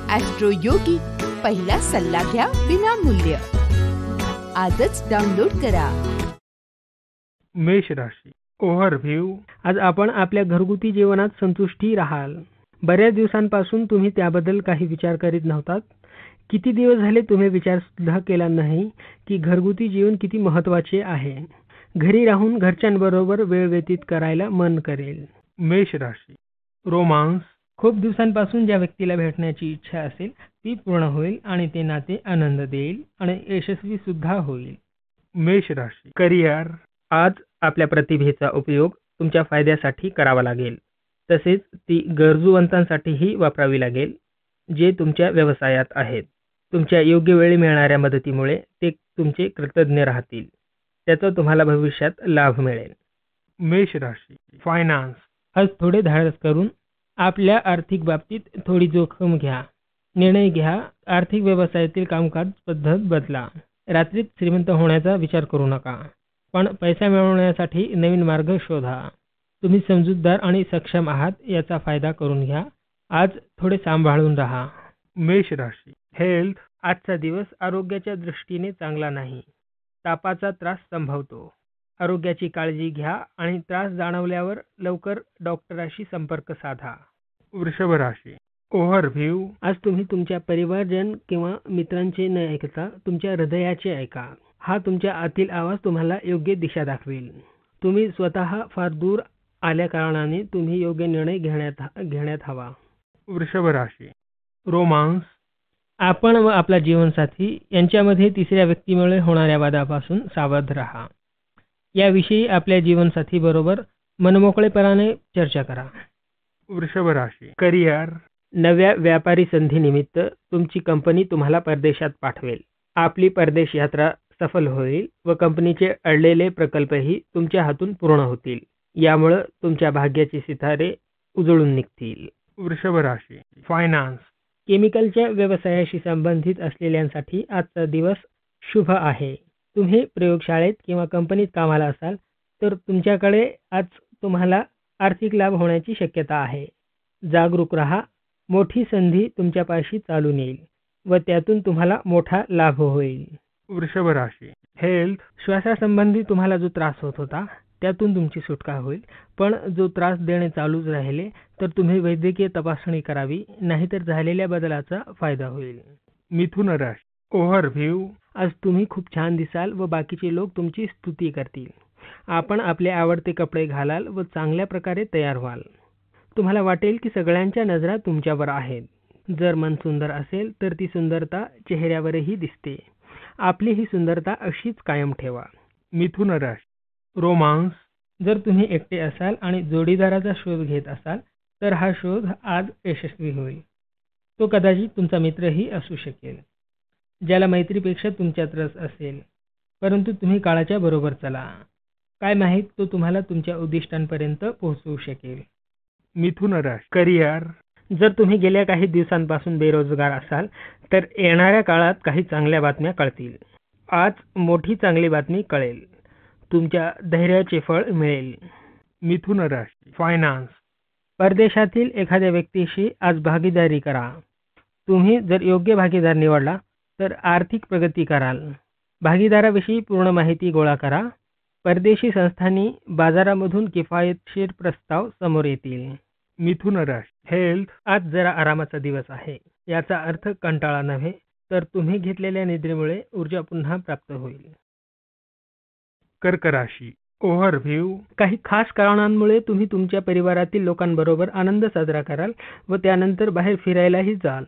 Austro योगी, पहिला सल्ला घ्या विनामूल्य. आजच डाउनलोड करा. मेष राशी. ओव्हरव्ह्यू. आज आपण आपल्या घरगुती जीवनात संतुष्टी राहाल. बऱ्याच दिवसांपासून तुम्ही त्याबद्दल काही विचार करीत नव्हतात. किती दिवस झाले तुम्ही विचार सुद्धा केला नाही की घरगुती जीवन किती महत्त्वाचे आहे. घरी राहून घरच्यांबरोबर वेळ व्यतीत करायला मन करेल. मेष राशी. रोमांस. खूप दिवसांपासून ज्या व्यक्तीला भेटण्याची इच्छा असेल ती पूर्ण होईल आणि ते नाते आनंद देईल आणि यशस्वी सुद्धा होईल. मेष राशी. करिअर. आज आपल्या प्रतिभेचा उपयोग तुमच्या फायद्यासाठी करावा लागेल. तसेच ती गरजूवंतांसाठीही वापरावी लागेल जे तुमच्या व्यवसायात आहेत. तुमच्या योग्य वेळी मिळणाऱ्या मदतीमुळे ते तुमचे कृतज्ञ राहतील. त्याचा तुम्हाला भविष्यात लाभ मिळेल. मेष राशी. फायनान्स. आज थोडे धाडस करून आपल्या आर्थिक बाबतीत थोडी जोखीम घ्या. निर्णय घ्या. आर्थिक व्यवसायातील कामकाज पद्धत बदला. रात्रीत श्रीमंत होण्याचा विचार करू नका, पण पैसा मिळवण्यासाठी नवीन मार्ग शोधा. तुम्ही समजूतदार आणि सक्षम आहात याचा फायदा करून घ्या. आज थोडे सांभाळून राहा. मेष राशी. हेल्थ. आजचा दिवस आरोग्याच्या दृष्टीने चांगला नाही. तापाचा त्रास संभवतो. आरोग्याची काळजी घ्या आणि त्रास जाणवल्यावर लवकर डॉक्टराशी संपर्क साधा. वृषभ राशी. ओव्हरव्ह्यू. आज तुम्ही तुमच्या परिवारजन किंवा मित्रांचे न ऐकता तुमच्या हृदयाचे ऐका. हा तुमच्या आतील आवाज तुम्हाला योग्य दिशा दाखवेल. तुम्ही स्वतः फार दूर आल्या कारणाने तुम्ही योग्य निर्णय घेण्यात हवा. वृषभ राशी. रोमांस. आपण व आपला जीवनसाथी यांच्यामध्ये तिसऱ्या व्यक्तीमुळे होणाऱ्या वादापासून सावध राहा. याविषयी आपल्या जीवनसाथी बरोबर मनमोकळेपणाने चर्चा करा. वृषभ राशी. करिअर. नव्या व्यापारी संधीनिमित्त तुमची कंपनी तुम्हाला परदेशात पाठवेल. आपली परदेश यात्रा सफल होईल व कंपनीचे अडलेले प्रकल्पही तुमच्या हातून पूर्ण होतील. यामुळे तुमच्या भाग्याचे सितारे उजळून निघतील. वृषभ राशी. फायनान्स. केमिकलच्या व्यवसायाशी संबंधित असलेल्यांसाठी आजचा दिवस शुभ आहे. तुम्ही प्रयोगशाळेत किंवा कंपनीत कामाला असाल तर तुमच्याकडे आज तुम्हाला आर्थिक लाभ होण्याची शक्यता आहे. जागरूक राहा. मोठी संधी तुमच्या पाशी चालून येईल व त्यातून तुम्हाला मोठा लाभ होईल. वृषभ राशी. हेल्थ. श्वासासंबंधी तुम्हाला जो त्रास होत होता त्यातून तुमची सुटका होईल, पण जो त्रास देणे चालूच राहिले तर तुम्ही वैद्यकीय तपासणी करावी, नाहीतर झालेल्या बदलाचा फायदा होईल. मिथुन राशी. ओव्हरव्ह्यू. आज तुम्ही खूप छान दिसाल व बाकीचे लोक तुमची स्तुती करतील. आपण आपले आवडते कपडे घालाल व चांगल्या प्रकारे तयार व्हाल. तुम्हाला वाटेल की सगळ्यांच्या नजरा तुमच्यावर आहेत. जर मन सुंदर असेल तर ती सुंदरता चेहऱ्यावरही दिसते. आपली ही सुंदरता अशीच कायम ठेवा. मिथुन राशी. रोमांस. जर तुम्ही एकटे असाल आणि जोडीदाराचा शोध घेत असाल तर हा शोध आज यशस्वी होईल. तो कदाचित तुमचा मित्रही असू शकेल, ज्याला मैत्रीपेक्षा तुमच्यात रस असेल. परंतु तुम्ही काळाच्या बरोबर चला. काय माहीत तो तुम्हाला तुमच्या उद्दिष्टांपर्यंत पोहोचवू शकेल. मिथुन राशी. करिअर. जर तुम्ही गेल्या काही दिवसांपासून बेरोजगार असाल तर येणाऱ्या काळात काही चांगल्या बातम्या कळतील. आज मोठी चांगली बातमी कळेल. तुमच्या धैर्याचे फळ मिळेल. मिथुन राशी. फायनान्स. परदेशातील एखाद्या व्यक्तीशी आज भागीदारी करा. तुम्ही जर योग्य भागीदार निवडला तर आर्थिक प्रगती कराल. भागीदाराविषयी पूर्ण माहिती गोळा करा. परदेशी संस्थांनी बाजारामधून किफायतशीर प्रस्ताव समोर येतील. मिथुन राशी. हेल्थ. आज जरा आरामाचा दिवस आहे. याचा अर्थ कंटाळा नव्हे तर तुम्ही घेतलेल्या निद्रेमुळे ऊर्जा पुन्हा प्राप्त होईल. कर्क राशी. ओव्हरव्ह्यू. काही खास कारणांमुळे तुम्ही तुमच्या परिवारातील लोकांबरोबर आनंद साजरा कराल व त्यानंतर बाहेर फिरायलाही जाल.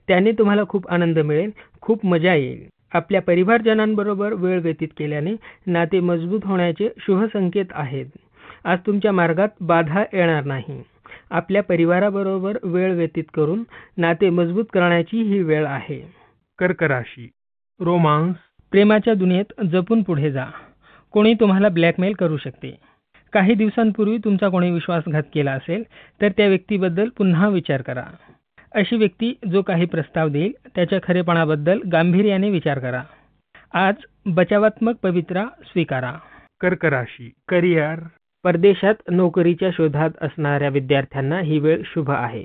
त्याने तुम्हाला खूप आनंद मिळेल, खूप मजा येईल. आपल्या परिवारजनांबरोबर वेळ व्यतीत केल्याने नाते मजबूत होण्याचे शुभ संकेत आहेत. आज तुमच्या मार्गात बाधा येणार नाही. आपल्या परिवाराबरोबर वेळ व्यतीत करून नाते मजबूत करण्याची ही वेळ आहे. कर्क राशी. रोमांस. प्रेमाच्या दुनियेत जपून पुढे जा. कोणी तुम्हाला ब्लॅकमेल करू शकते. काही दिवसांपूर्वी तुमचा कोणी विश्वासघात केला असेल तर त्या व्यक्तीबद्दल पुन्हा विचार करा. अशी व्यक्ती जो काही प्रस्ताव देईल त्याच्या खरेपणाबद्दल गांभीर्याने विचार करा. आज बचावात्मक पवित्रा स्वीकारा. कर्क राशी. करिअर. परदेशात नोकरीच्या शोधात असणाऱ्या विद्यार्थ्यांना ही वेळ शुभ आहे.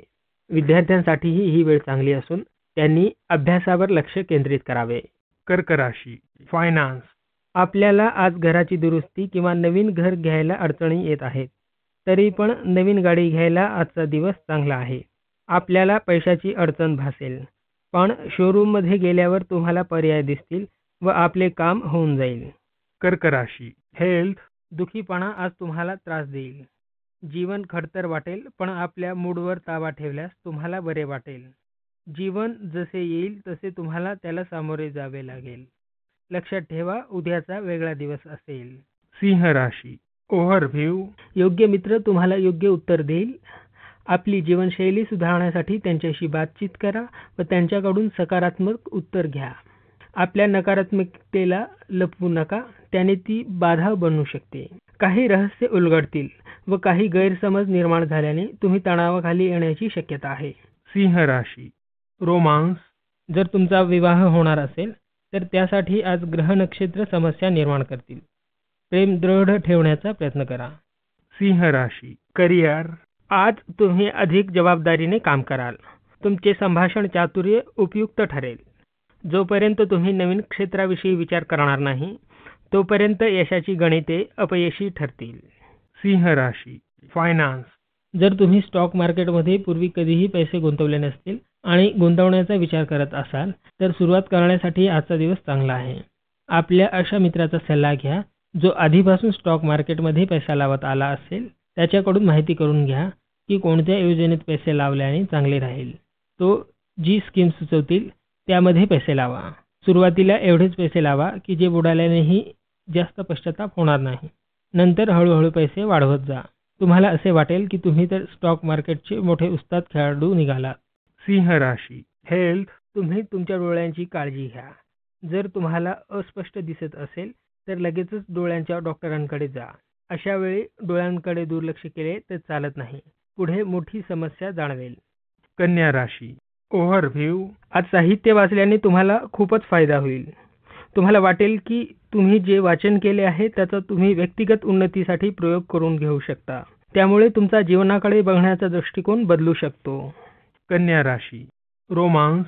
विद्यार्थ्यांसाठीही ही वेळ चांगली असून त्यांनी अभ्यासावर लक्ष केंद्रित करावे. कर्क राशी फायनान्स. आपल्याला आज घराची दुरुस्ती किंवा नवीन घर घ्यायला अडचणी येत आहेत. तरी पण नवीन गाडी घ्यायला आजचा दिवस चांगला आहे. आपल्याला पैशाची अडचण भासेल, पण शोरूममध्ये गेल्यावर तुम्हाला पर्याय दिसतील व आपले काम होऊन जाईल. कर्क राशी हेल्थ. दुखीपणा आज तुम्हाला त्रास देईल. जीवन खडतर वाटेल, पण आपल्या मूडवर ताबा ठेवल्यास तुम्हाला बरे वाटेल. जीवन जसे येईल तसे तुम्हाला त्याला सामोरे जावे लागेल. लक्षात ठेवा, उद्याचा वेगळा दिवस असेल. सिंह राशी ओव्हरव्ह्यू. योग्य मित्र तुम्हाला योग्य उत्तर देईल. आपली जीवनशैली सुधारण्यासाठी त्यांच्याशी बातचीत करा व त्यांच्याकडून सकारात्मक उत्तर घ्या. आपल्या नकारात्मकतेला लपवू नका, त्याने ती बाधा बनू शकते. काही रहस्य उलगडतील व काही गैरसमज निर्माण झाल्याने तुम्ही तणावाखाली येण्याची शक्यता आहे. सिंह राशी रोमांस. जर तुमचा विवाह होणार असेल तर त्यासाठी आज ग्रह नक्षत्र समस्या निर्माण करतील. प्रेम दृढ ठेवण्याचा प्रयत्न करा. सिंह राशी करिअर. आज तुम्ही अधिक जबाबदारीने काम कराल. तुमचे संभाषण चातुर्य उपयुक्त ठरेल. जोपर्यंत तुम्ही नवीन क्षेत्राविषयी विचार करणार नाही तोपर्यंत यशाची गणिते अपयशी ठरतील. सिंह राशी फायनान्स. जर तुम्ही स्टॉक मार्केटमध्ये पूर्वी कधीही पैसे गुंतवले नसतील आणि गुंतवण्याचा विचार करत असाल तर सुरुवात करण्यासाठी आजचा दिवस चांगला आहे. आपल्या अशा मित्राचा सल्ला घ्या जो आधीपासून स्टॉक मार्केटमध्ये पैसा लावत आला असेल. त्याच्याकडून माहिती करून घ्या की कोणत्या योजनेत पैसे लावल्याने चांगले राहील. तो जी स्कीम सुचवतील त्यामध्ये पैसे लावा. सुरुवातीला एवढेच पैसे लावा की जे बुडाल्यानेही जास्त पश्चाताप होणार नाही. नंतर हळूहळू पैसे वाढवत जा. तुम्हाला असे वाटेल की तुम्ही तर स्टॉक मार्केटचे मोठे उस्ताद खेळाडू निघालात. सिंह राशी हेल्थ. तुम्ही तुमच्या डोळ्यांची काळजी घ्या. जर तुम्हाला अस्पष्ट दिसत असेल तर लगेचच डोळ्यांच्या डॉक्टरांकडे जा. अशा वेळी डोळ्यांकडे दुर्लक्ष केले तर चालत नाही. पुढे मोठी समस्या जाणवेल. कन्या राशी ओव्हरव्ह्यू. आज साहित्य वाचल्याने तुम्हाला खूपच फायदा होईल. तुम्हाला वाटेल की तुम्ही जे वाचन केले आहे त्याचा तुम्ही व्यक्तिगत उन्नतीसाठी प्रयोग करून घेऊ शकता. त्यामुळे तुमचा जीवनाकडे बघण्याचा दृष्टिकोन बदलू शकतो. कन्या राशी रोमांस.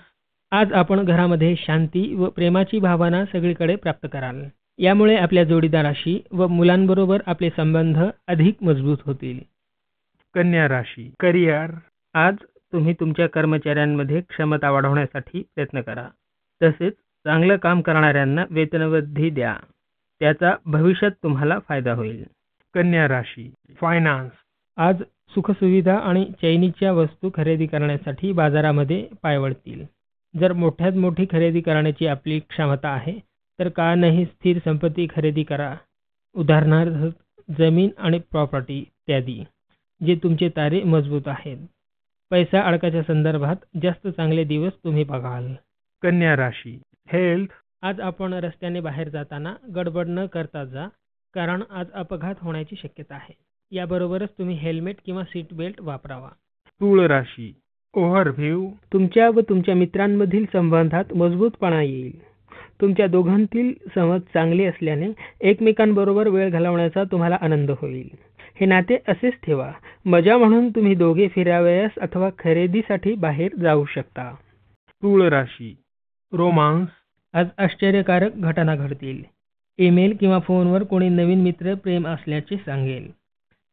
आज आपण घरामध्ये शांती व प्रेमाची भावना सगळीकडे प्राप्त कराल. यामुळे आपल्या जोडीदाराशी व मुलांबरोबर आपले संबंध अधिक मजबूत होतील. कन्या राशी करिअर. आज तुम्ही तुमच्या कर्मचाऱ्यांमध्ये क्षमता वाढवण्यासाठी प्रयत्न करा. तसेच चांगलं काम करणाऱ्यांना वेतनवृद्धी द्या. त्याचा भविष्यात तुम्हाला फायदा होईल. कन्या राशी फायनान्स. आज सुखसुविधा आणि चैनीच्या वस्तू खरेदी करण्यासाठी बाजारामध्ये पाय वळतील. जर मोठ्यात मोठी खरेदी करण्याची आपली क्षमता आहे तर का नाही स्थिर संपत्ती खरेदी करा. उदाहरणार्थ जमीन आणि प्रॉपर्टी इत्यादी, जे तुमचे तारे मजबूत आहेत. पैसा अडकाच्या संदर्भात जास्त चांगले दिवस तुम्ही बघाल. कन्या राशी हेल्थ. आज आपण रस्त्याने बाहेर जाताना गडबड न करता जा, कारण आज अपघात होण्याची शक्यता आहे. याबरोबरच तुम्ही हेल्मेट किंवा सीट बेल्ट वापरावा. तूळ राशी ओव्हरव्ह्यू. तुमच्या व तुमच्या मित्रांमधील संबंधात मजबूतपणा येईल. तुमच्या दोघांतील समज चांगले असल्याने एकमेकांबरोबर वेळ घालवण्याचा तुम्हाला आनंद होईल. हे नाते असेच ठेवा. मजा म्हणून तुम्ही दोघे फिरावयास अथवा खरेदीसाठी बाहेर जाऊ शकता. तूळ राशी रोमांस. आज आश्चर्यकारक घटना घडतील. ईमेल किंवा फोनवर कोणी नवीन मित्र प्रेम असल्याचे सांगेल.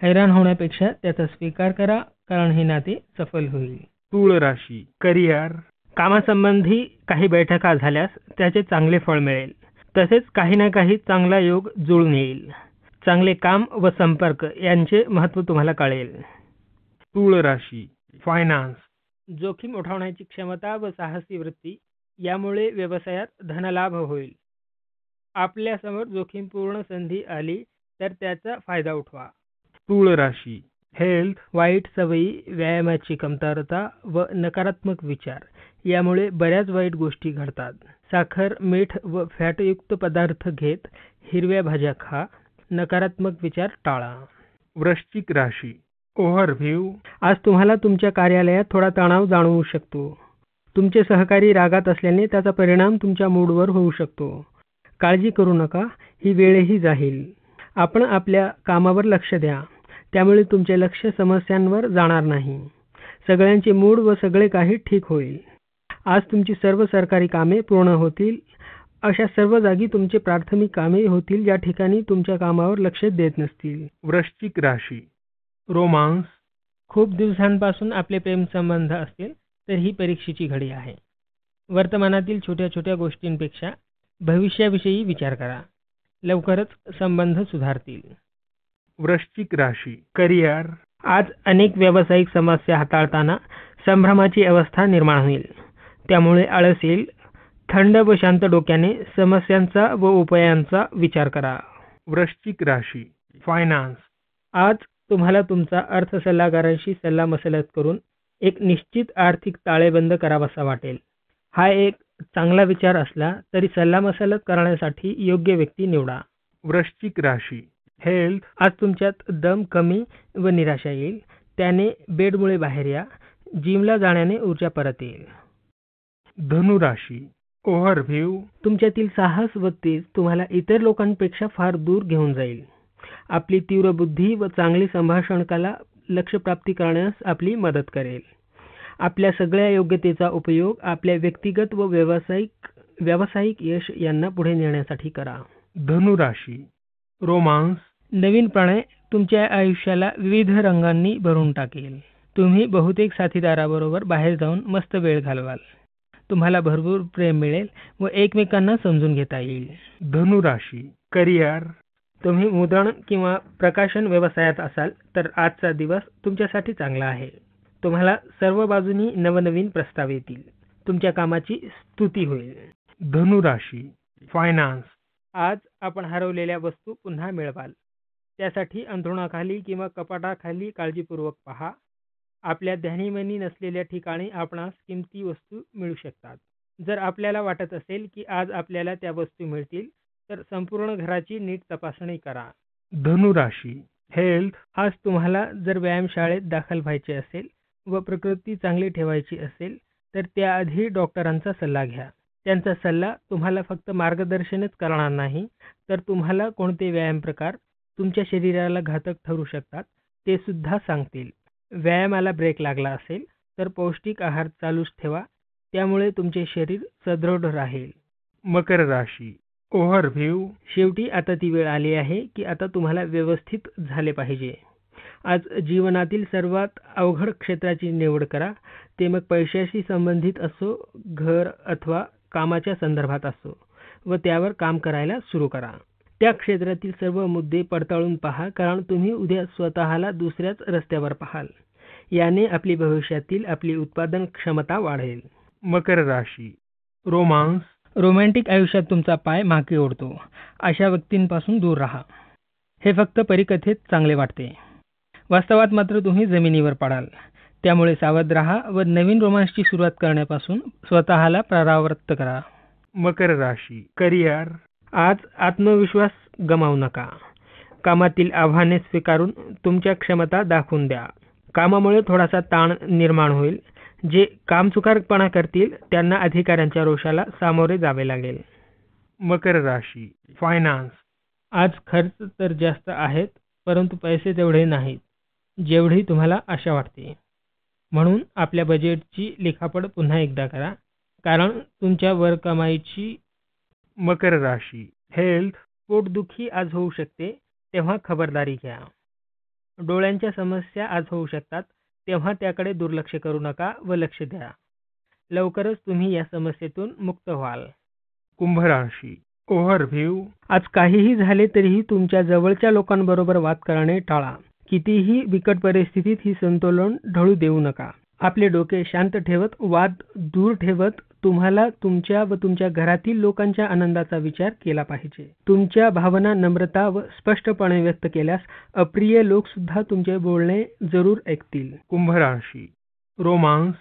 हैराण होण्यापेक्षा त्याचा स्वीकार करा, कारण हे नाते सफल होईल. तूळ राशी करिअर. कामासंबंधी काही बैठका झाल्यास त्याचे चांगले फळ मिळेल. तसेच काही ना काही चांगला योग जुळून येईल. चांगले काम व संपर्क यांचे महत्त्व तुम्हाला कळेल. तूळ राशी फायनान्स. जोखीम उठवण्याची क्षमता व साहसी वृत्ती यामुळे व्यवसायात धनलाभ होईल. आपल्यासमोर जोखीमपूर्ण संधी आली तर त्याचा फायदा उठवा. तूळ राशी हेल्थ. वाईट सवयी, व्यायामाची कमतरता व नकारात्मक विचार यामुळे बऱ्याच वाईट गोष्टी घडतात. साखर, मीठ व फॅटयुक्त पदार्थ घेत हिरव्या भाज्या खा. नकारात्मक विचार टाळा. वृश्चिक राशी ओव्हरव्ह्यू. आज तुम्हाला तुमच्या कार्यालयात थोडा तणाव जाणवू शकतो. तुमचे सहकारी रागात असल्याने त्याचा परिणाम तुमच्या मूडवर होऊ शकतो. काळजी करू नका, ही वेळही जाईल. आपण आपल्या कामावर लक्ष द्या, त्यामुळे तुमचे लक्ष समस्यांवर जाणार नाही. सगळ्यांचे मूड व सगळे काही ठीक होईल. आज तुमची सर्व सरकारी कामे पूर्ण होतील. अशा सर्व जागी तुमचे प्राथमिक कामे होतील ज्या ठिकाणी तुमच्या कामावर लक्ष देत नसतील. वृश्चिक राशी रोमांस, खूप दिवसांपासून आपले प्रेमसंबंध असतील तर ही परीक्षेची घडी आहे. वर्तमानातील छोट्या छोट्या गोष्टींपेक्षा भविष्याविषयी विचार करा. लवकरच संबंध सुधारतील. वृश्चिक राशी करिअर, आज अनेक व्यावसायिक समस्या हाताळताना संभ्रमाची अवस्था निर्माण होईल. त्यामुळे आळस येईल. थंड व शांत डोक्याने समस्यांचा व उपायांचा विचार करा. वृश्चिक राशी फायनान्स, आज तुम्हाला तुमचा अर्थ सल्लागारांशी सल्लामसलत करून एक निश्चित आर्थिक ताळेबंद करावासा वाटेल. हा एक चांगला विचार असला तरी सल्लामसलत करण्यासाठी योग्य व्यक्ती निवडा. वृश्चिक राशी हेल्थ, आज तुमच्यात दम कमी व निराशा येईल. त्याने बेडमुळे बाहेर या. जिमला जाण्याने ऊर्जा परत येईल. धनुराशी ओव्हरव्ह्यू, तुमच्यातील साहस व तेज तुम्हाला इतर लोकांपेक्षा फार दूर घेऊन जाईल. आपली तीव्र बुद्धी व चांगली संभाषण कला लक्ष्यप्राप्ती करण्यास आपली मदत करेल. आपल्या सगळ्या योग्यतेचा उपयोग आपल्या व्यक्तिगत व व्यावसायिक यश यांना पुढे नेण्यासाठी करा. धनुराशी रोमांस, नवीन प्रणय तुमच्या आयुष्याला विविध रंगांनी भरून टाकेल. तुम्ही बहुतेक साथीदाराबरोबर बाहेर जाऊन मस्त वेळ घालवाल. तुम्हाला भरपूर प्रेम मिळेल व एकमेकांना समजून घेता येईल. धनुराशी करिअर, तुम्ही मुद्रण किंवा प्रकाशन व्यवसायात असाल तर आजचा दिवस तुमच्यासाठी चांगला आहे. तुम्हाला सर्व बाजूनी नवनवीन प्रस्ताव येतील. तुमच्या कामाची स्तुती होईल. धनुराशी फायनान्स, आज आपण हरवलेल्या वस्तू पुन्हा मिळवाल. त्यासाठी अंथरुणाखाली किंवा कपाटाखाली काळजीपूर्वक पहा. आपल्या ध्यानीमनी नसलेल्या ठिकाणी आपणास किमती वस्तू मिळू शकतात. जर आपल्याला वाटत असेल की आज आपल्याला त्या वस्तू मिळतील तर संपूर्ण घराची नीट तपासणी करा. धनुराशी हेल्थ, आज तुम्हाला जर व्यायामशाळेत दाखल व्हायचे असेल व प्रकृती चांगली ठेवायची असेल तर त्याआधी डॉक्टरांचा सल्ला घ्या. त्यांचा सल्ला तुम्हाला फक्त मार्गदर्शनच करणार नाही तर तुम्हाला कोणते व्यायाम प्रकार तुमच्या शरीराला घातक ठरू शकतात ते सुद्धा सांगतील. व्यायामाला ब्रेक लागला असेल तर पौष्टिक आहार चालूच ठेवा. त्यामुळे तुमचे शरीर सदृढ राहील. मकर राशी ओव्हरव्ह्यू, शेवटी आता ती वेळ आली आहे की आता तुम्हाला व्यवस्थित झाले पाहिजे. आज जीवनातील सर्वात अवघड क्षेत्राची निवड करा. ते मग पैशाशी संबंधित असो, घर अथवा कामाच्या संदर्भात असो व त्यावर काम करायला सुरू करा. त्या क्षेत्रातील सर्व मुद्दे पडताळून पहा कारण तुम्ही उद्या स्वतःला दुसऱ्याच रस्त्यावर पाहाल. याने आपली भविष्यातील आपली उत्पादन क्षमता वाढेल. मकर राशी रोमांस, रोमॅन्टिक आयुष्यात तुमचा पाय मागे ओढतो अशा व्यक्तींपासून दूर राहा. हे फक्त परिकथेत चांगले वाटते. वास्तवात मात्र तुम्ही जमिनीवर पडाल. त्यामुळे सावध राहा व नवीन रोमांसची सुरुवात करण्यापासून स्वतःला परावृत्त करा. मकर राशी करिअर, आज आत्मविश्वास गमावू नका. कामातील आव्हाने स्वीकारून तुमच्या क्षमता दाखवून द्या. कामामुळे थोडासा ताण निर्माण होईल. जे कामचुकारपणा करतील त्यांना अधिकाऱ्यांच्या रोषाला सामोरे जावे लागेल. मकर राशी फायनान्स, आज खर्च तर जास्त आहेत परंतु पैसे तेवढे नाहीत जेवढी तुम्हाला आशा वाटते. म्हणून आपल्या बजेटची लिखापड पुन्हा एकदा करा कारण तुमच्या वर कमाईची. मकर राशी हेल्थ, पोटदुखी आज होऊ शकते तेव्हा खबरदारी घ्या. डोळ्यांच्या समस्या आज होऊ शकतात तेव्हा त्याकडे दुर्लक्ष करू नका व लक्ष द्या. लवकरच तुम्ही या समस्येतून मुक्त व्हाल. कुंभ राशी ओव्हरव्ह्यू, आज काहीही झाले तरीही तुमच्या जवळच्या लोकांबरोबर वाद करणे टाळा. कितीही बिकट परिस्थितीत ही संतुलन ढळू देऊ नका. आपले डोके शांत ठेवत वाद दूर ठेवत तुम्हाला तुमच्या व तुमच्या घरातील लोकांच्या आनंदाचा विचार केला पाहिजे. तुमच्या भावना नम्रता व स्पष्टपणे व्यक्त केल्यास अप्रिय लोक सुद्धा तुमचे बोलणे जरूर ऐकतील. कुंभ राशी रोमांस,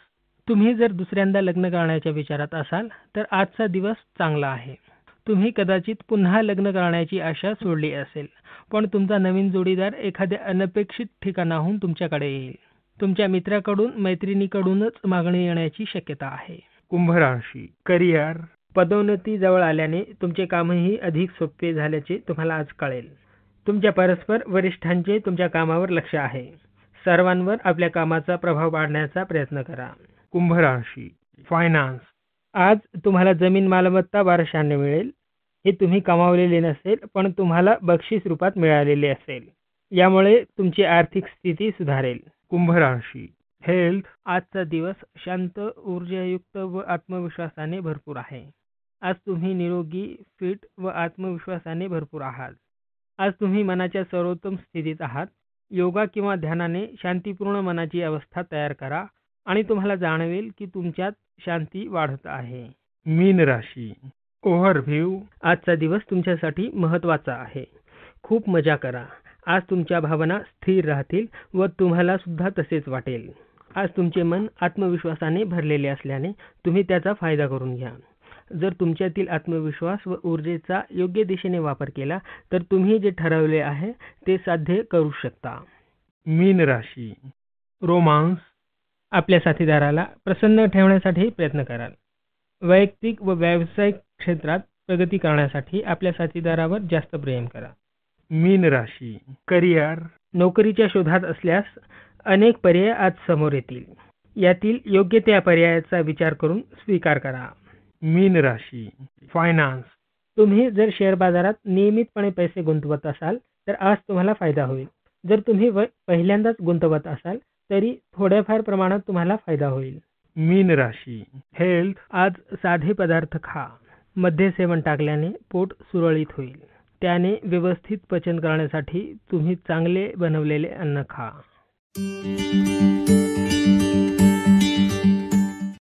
तुम्ही जर दुसऱ्यांदा लग्न करण्याच्या विचारात असाल तर आजचा दिवस चांगला आहे. तुम्ही कदाचित पुन्हा लग्न करण्याची आशा सोडली असेल पण तुमचा नवीन जोडीदार एखाद्या अनपेक्षित ठिकाणाहून तुमच्याकडे येईल. तुमच्या मित्राकडून मैत्रिणीकडूनच मागणी येण्याची शक्यता आहे. कुंभ राशी करिअर, पदोन्नती जवळ आल्याने तुमचे कामही अधिक सोपे झाल्याचे तुम्हाला आज कळेल. तुमच्या परस्पर वरिष्ठांचे तुमच्या कामावर लक्ष आहे. सर्वांवर आपल्या कामाचा प्रभाव पाडण्याचा प्रयत्न करा. कुंभ राशी फायनान्स, आज तुम्हाला जमीन मालमत्ता वारशाने मिळेल. हे तुम्ही कमावलेले नसेल, पण तुम्हाला बक्षीस रूपात मिळालेले असेल. यामुळे तुमची आर्थिक स्थिती सुधारेल. कुंभ राशी हेल्थ, आजचा दिवस शांत, ऊर्जायुक्त व आत्मविश्वासाने भरपूर आहे. आज तुम्ही निरोगी, फिट व आत्मविश्वासाने भरपूर आहात. आज तुम्ही मनाच्या सर्वोत्तम स्थितीत आहात. योगा किंवा ध्यानाने शांतीपूर्ण मनाची अवस्था तयार करा आणि तुम्हाला जाणवेल की तुमच्यात शांती वाढत आहे. मीन राशी ओव्हरव्ह्यू, आजचा दिवस तुमच्यासाठी महत्त्वाचा आहे. खूप मजा करा. आज तुमच्या भावना स्थिर राहतील व तुम्हाला सुद्धा तसेच वाटेल. आज तुमचे मन आत्मविश्वासाने भरलेले असल्याने तुम्ही त्याचा फायदा करून घ्या. जर तुमच्यातील आत्मविश्वास व ऊर्जेचा योग्य दिशेने वापर केला तर तुम्ही जे ठरवले आहे ते साध्य करू शकता. मीन राशी रोमांस, आपल्या साथीदाराला प्रसन्न ठेवण्यासाठी प्रयत्न कराल. वैयक्तिक व व्यावसायिक क्षेत्रात प्रगती करण्यासाठी आपल्या साथीदारावर जास्त प्रेम करा. मीन राशी करिअर, नोकरीच्या शोधात असल्यास अनेक पर्याय आज समोर येतील. यातील योग्य त्या पर्यायाचा विचार करून स्वीकार करा. मीन राशी फायनान्स, तुम्ही जर शेअर बाजारात नियमितपणे पैसे गुंतवत असाल तर आज तुम्हाला फायदा होईल. जर तुम्ही पहिल्यांदाच गुंतवत असाल तरी थोड्याफार प्रमाणात तुम्हाला फायदा होईल. मीन राशी हेल्थ, आज साधे पदार्थ खा. मध्ये सेवन टाकल्याने पोट सुरळीत होईल. त्याने व्यवस्थित पचन करण्यासाठी तुम्ही चांगले बनवलेले अन्न खा.